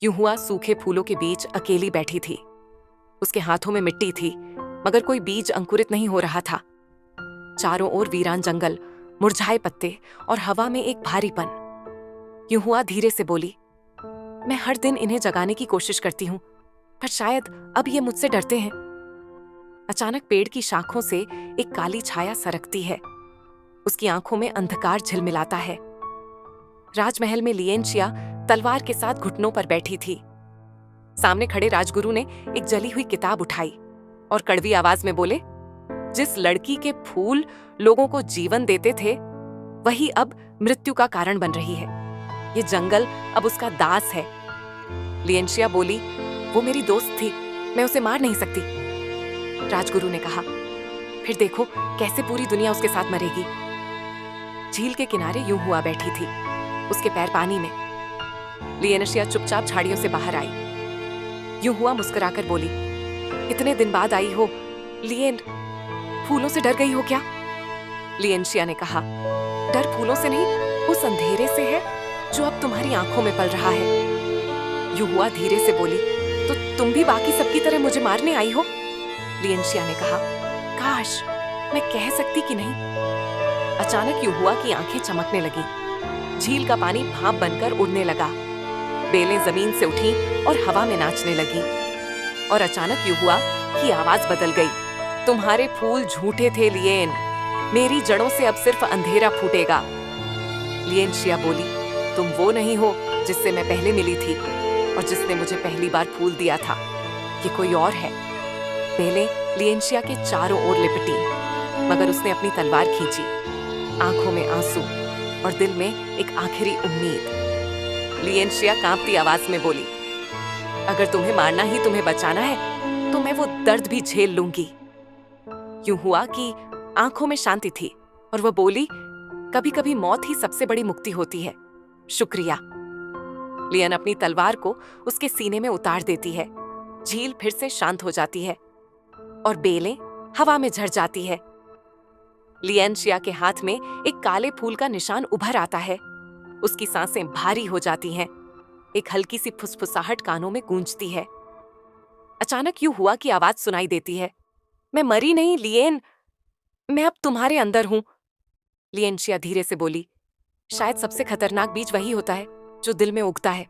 यूं हुआ सूखे फूलों के बीच अकेली बैठी थी। उसके हाथों में मिट्टी थी, मगर कोई बीज अंकुरित नहीं हो रहा था। चारों ओर वीरान जंगल, मुरझाए पत्ते और हवा में एक भारीपन। यूं हुआ धीरे से बोली, मैं हर दिन इन्हें जगाने की कोशिश करती हूँ, पर शायद अब ये मुझसे डरते हैं। अचानक पेड़ की शाखों से एक काली छाया सरकती है। उसकी आंखों में अंधकार झिलमिलाता है। राजमहल में लिएनशिया तलवार के साथ घुटनों पर बैठी थी। सामने खड़े राजगुरु ने एक जली हुई किताब उठाई और कड़वी आवाज में बोले, जिस लड़की के फूल लोगों को जीवन देते थे, वही अब मृत्यु का कारण बन रही है। ये जंगल अब उसका दास है। लिएनशिया बोली, वो मेरी दोस्त थी, मैं उसे मार नहीं सकती। राजगुरु ने कहा, फिर देखो कैसे पूरी दुनिया उसके साथ मरेगी। झील के किनारे यूं हुआ बैठी थी, उसके पैर पानी में। लिएनशिया चुपचाप झाड़ियों से बाहर आई। यूं हुआ मुस्कुराकर बोली, इतने दिन बाद आई हो लिएन, फूलों से डर गई हो क्या? लिएनशिया ने कहा, डर फूलों से नहीं, उस अंधेरे से है जो अब तुम्हारी आंखों में पल रहा है। यूं हुआ धीरे से बोली, तो तुम भी बाकी सबकी तरह मुझे मारने आई हो? लिएनशिया ने कहा, काश मैं कह सकती कि नहीं। अचानक यूं हुआ की आंखें चमकने लगी। झील का पानी भाप बनकर उड़ने लगा। बेलें जमीन से उठी और हवा में नाचने लगी। और अचानक यूं हुआ कि आवाज बदल गई, तुम्हारे फूल झूठे थे लिएन, मेरी जड़ों से अब सिर्फ अंधेरा फूटेगा। लिएनशिया बोली, तुम वो नहीं हो जिससे मैं पहले मिली थी और जिसने मुझे पहली बार फूल दिया था। ये कोई और है। बेलें लिएनशिया के चारों ओर लिपटी, मगर उसने अपनी तलवार खींची। आंखों में आंसू और दिल में एक आखिरी उम्मीद। लिएनशिया कांपती आवाज में बोली, अगर तुम्हें मारना ही तुम्हें बचाना है, तो मैं वो दर्द भी झेल लूंगी। यूं हुआ कि आंखों में शांति थी और वह बोली, कभी कभी मौत ही सबसे बड़ी मुक्ति होती है, शुक्रिया। लिएन अपनी तलवार को उसके सीने में उतार देती है। झील फिर से शांत हो जाती है और बेलें हवा में झड़ जाती है। लिएनशिया के हाथ में एक काले फूल का निशान उभर आता है। उसकी सांसें भारी हो जाती हैं। एक हल्की सी फुसफुसाहट कानों में गूंजती है। अचानक यूं हुआ की आवाज सुनाई देती है, मैं मरी नहीं लिएन, मैं अब तुम्हारे अंदर हूं। लिएनशिया धीरे से बोली, शायद सबसे खतरनाक बीज वही होता है जो दिल में उगता है।